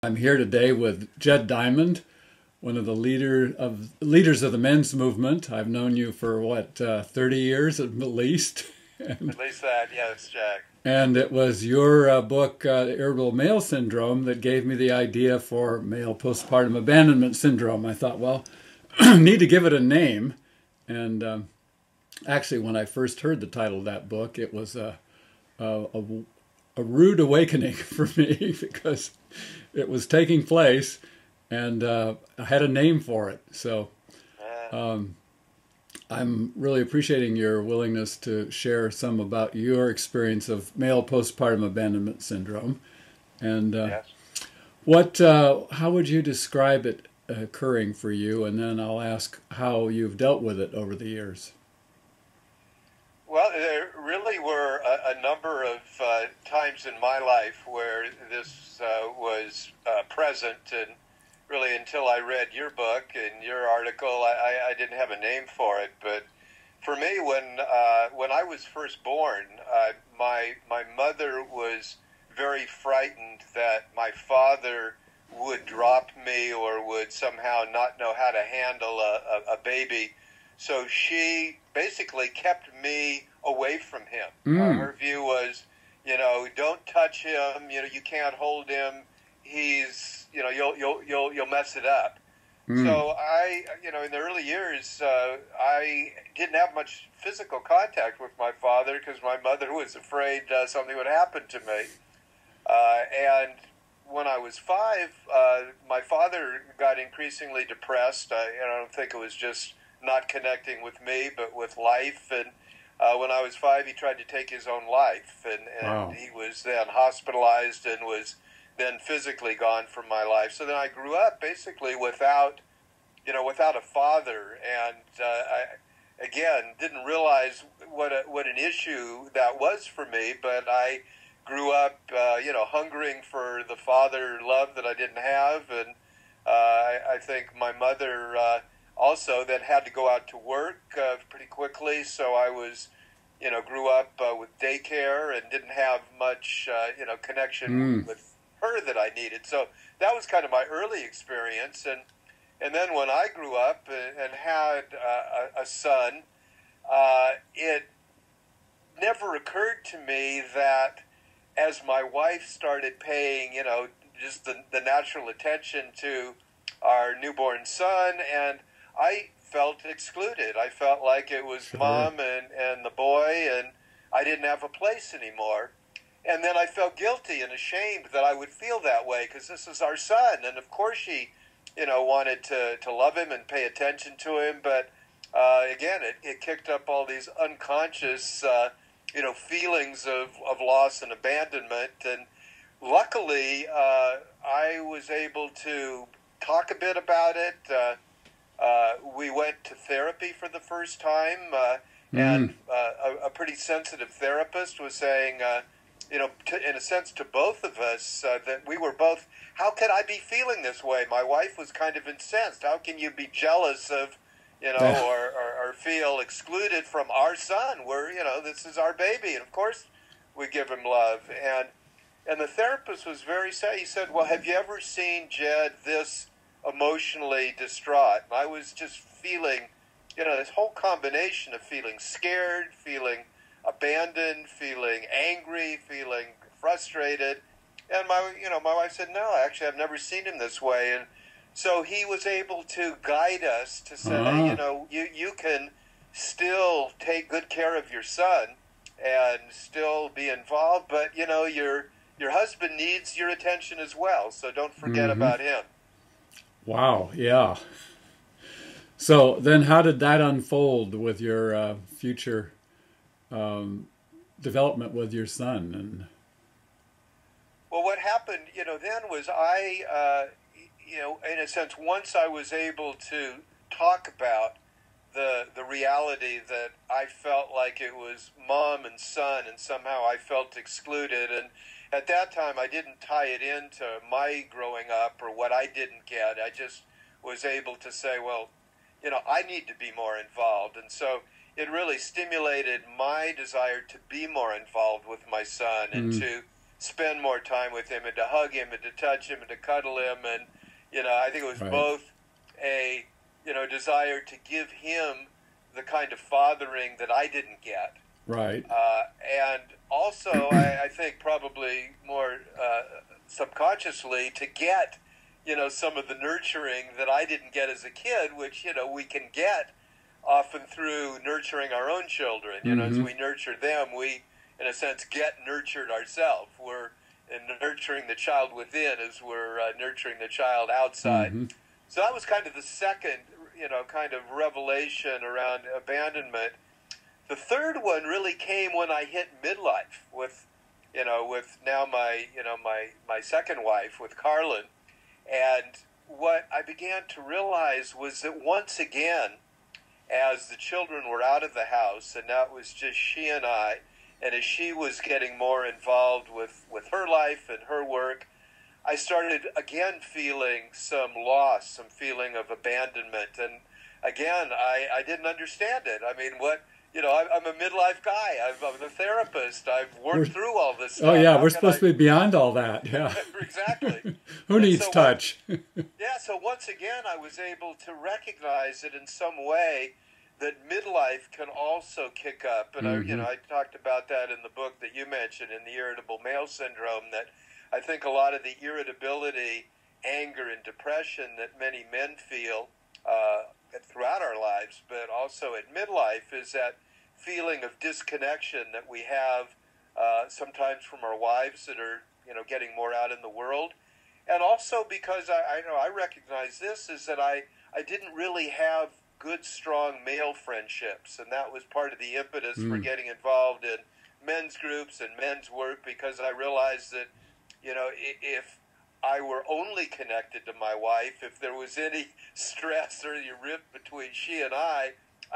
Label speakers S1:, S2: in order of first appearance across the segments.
S1: I'm here today with Jed Diamond, one of the leaders of the men's movement. I've known you for 30 years at least.
S2: At least that, yes, Jack.
S1: And it was your book, The Irritable Male Syndrome, that gave me the idea for Male Postpartum Abandonment Syndrome. I thought, well, need to give it a name. And actually, when I first heard the title of that book, it was a rude awakening for me because it was taking place, and I had a name for it. So I'm really appreciating your willingness to share some about your experience of male postpartum abandonment syndrome. And
S2: Yes.
S1: how would you describe it occurring for you? And then I'll ask how you've dealt with it over the years.
S2: Well, there really were a number of times in my life where this was present, and really until I read your book and your article, I didn't have a name for it. But for me, when I was first born, my mother was very frightened that my father would drop me or would somehow not know how to handle a baby. So she basically kept me away from him. Her view was, don't touch him. You can't hold him. He's, you'll mess it up. So I, in the early years, I didn't have much physical contact with my father because my mother was afraid something would happen to me. And when I was 5, my father got increasingly depressed. I don't think it was just not connecting with me, but with life. And when I was 5, he tried to take his own life, and
S1: Wow.
S2: he was then hospitalized and was then physically gone from my life. So then I grew up basically without a father, and I again didn't realize what an issue that was for me. But I grew up, hungering for the father love that I didn't have, and I think my mother also then had to go out to work pretty quickly, so I was, grew up with daycare and didn't have much, connection with her that I needed. So that was kind of my early experience, and then when I grew up and had a son, it never occurred to me that as my wife started paying, just the natural attention to our newborn son, and I felt excluded. I felt like it was
S1: Sure.
S2: mom and the boy, and I didn't have a place anymore. And then I felt guilty and ashamed that I would feel that way because this is our son. And of course she, wanted to love him and pay attention to him. But again, it kicked up all these unconscious, feelings of loss and abandonment. And luckily, I was able to talk a bit about it. We went to therapy for the first time, and a pretty sensitive therapist was saying, in a sense to both of us, that we were both, how could I be feeling this way? My wife was kind of incensed. How can you be jealous of, or feel excluded from our son? We're, this is our baby, and of course we give him love. And the therapist was very sad. He said, well, have you ever seen Jed this emotionally distraught? And I was just feeling, this whole combination of feeling scared, feeling abandoned, feeling angry, feeling frustrated. And my wife said, no, actually, I've never seen him this way. And so he was able to guide us to say, you can still take good care of your son and still be involved, but, your husband needs your attention as well, so don't forget about him.
S1: Wow, yeah. So then how did that unfold with your future development with your son? And
S2: well, what happened, then was I, in a sense, once I was able to talk about the reality that I felt like it was mom and son, and somehow I felt excluded. And at that time, I didn't tie it into my growing up or what I didn't get. I just was able to say, well, I need to be more involved. And so it really stimulated my desire to be more involved with my son and to spend more time with him and to hug him and to touch him and to cuddle him. And, I think it was
S1: Right.
S2: both a, desire to give him the kind of fathering that I didn't get.
S1: Right.
S2: And also, I think probably more subconsciously to get, some of the nurturing that I didn't get as a kid, which, we can get often through nurturing our own children. As we nurture them, we, in a sense, get nurtured ourselves. We're nurturing the child within as we're nurturing the child outside. So that was kind of the second, kind of revelation around abandonment. The third one really came when I hit midlife with now my second wife, with Carlin. And what I began to realize was that once again, as the children were out of the house, and now it was just she and I, and as she was getting more involved with her life and her work, I started again feeling some loss, some feeling of abandonment. And again, I didn't understand it. I mean, I'm a midlife guy. I'm a therapist. I've worked through all this stuff.
S1: Oh, yeah, we're supposed to be beyond all that. Yeah.
S2: Exactly.
S1: Who needs touch?
S2: So once again, I was able to recognize it in some way that midlife can also kick up. And I talked about that in the book that you mentioned, in the Irritable Male Syndrome, that I think a lot of the irritability, anger, and depression that many men feel throughout our lives, but also at midlife, is that feeling of disconnection that we have sometimes from our wives that are getting more out in the world. And also because I recognize this, is that I didn't really have good, strong male friendships, and that was part of the impetus for getting involved in men's groups and men's work, because I realized that if I were only connected to my wife, if there was any stress or any rift between she and I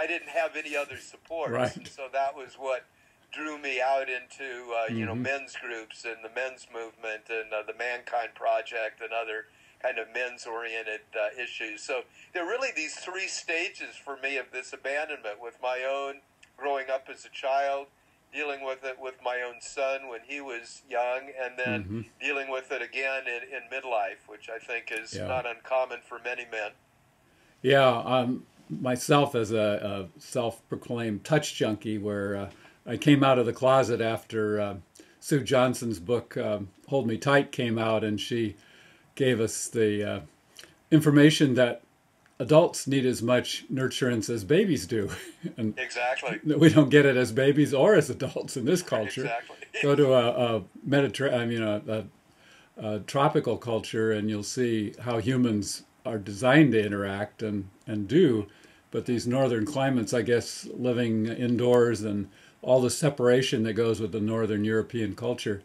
S2: didn't have any other support.
S1: Right.
S2: And so that was what drew me out into men's groups and the men's movement and the Mankind Project and other kind of men's-oriented issues. So there are really these three stages for me of this abandonment, with my own growing up as a child, dealing with it with my own son when he was young, and then dealing with it again in midlife, which I think is not uncommon for many men.
S1: Yeah, myself as a self-proclaimed touch junkie, where I came out of the closet after Sue Johnson's book, Hold Me Tight, came out, and she gave us the information that adults need as much nurturance as babies do. And
S2: exactly.
S1: We don't get it as babies or as adults in this culture.
S2: Exactly.
S1: Go to a tropical culture, and you'll see how humans are designed to interact and do. But these northern climates, I guess, living indoors and all the separation that goes with the northern European culture,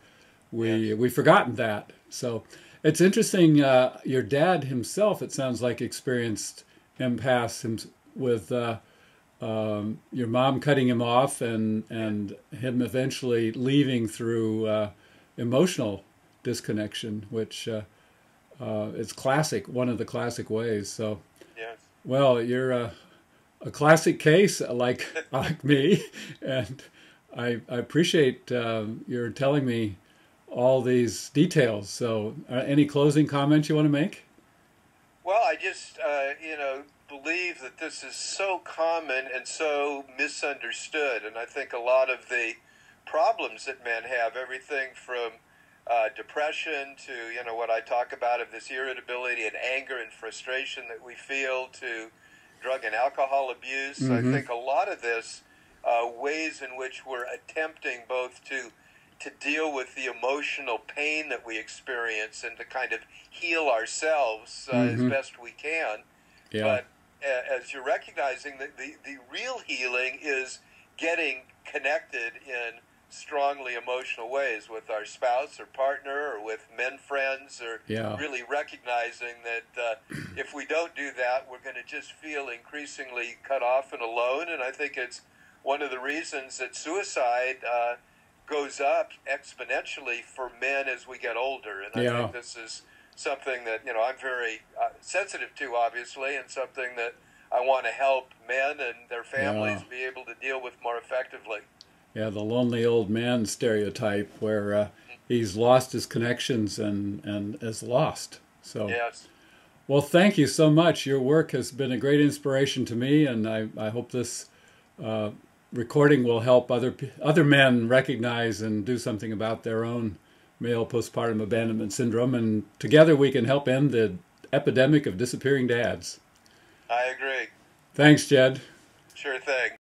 S1: we've forgotten that. So it's interesting. Your dad himself, it sounds like, experienced MPAS with your mom cutting him off and him eventually leaving through emotional disconnection, which is classic, one of the classic ways. So, well, you're a classic case like me, and I appreciate your telling me all these details. So any closing comments you want to make?
S2: Well, I just, believe that this is so common and so misunderstood. And I think a lot of the problems that men have, everything from depression to, what I talk about of this irritability and anger and frustration that we feel, to drug and alcohol abuse. I think a lot of this ways in which we're attempting both to deal with the emotional pain that we experience and to kind of heal ourselves as best we can.
S1: Yeah.
S2: But as you're recognizing, that the real healing is getting connected in strongly emotional ways with our spouse or partner or with men friends, or really recognizing that if we don't do that, we're going to just feel increasingly cut off and alone. And I think it's one of the reasons that suicide goes up exponentially for men as we get older. And I think this is something that, I'm very sensitive to, obviously, and something that I want to help men and their families be able to deal with more effectively.
S1: Yeah, the lonely old man stereotype, where he's lost his connections and is lost. So,
S2: Yes.
S1: well, thank you so much. Your work has been a great inspiration to me, and I hope this recording will help other men recognize and do something about their own male postpartum abandonment syndrome, and together we can help end the epidemic of disappearing dads.
S2: I agree.
S1: Thanks, Jed.
S2: Sure thing.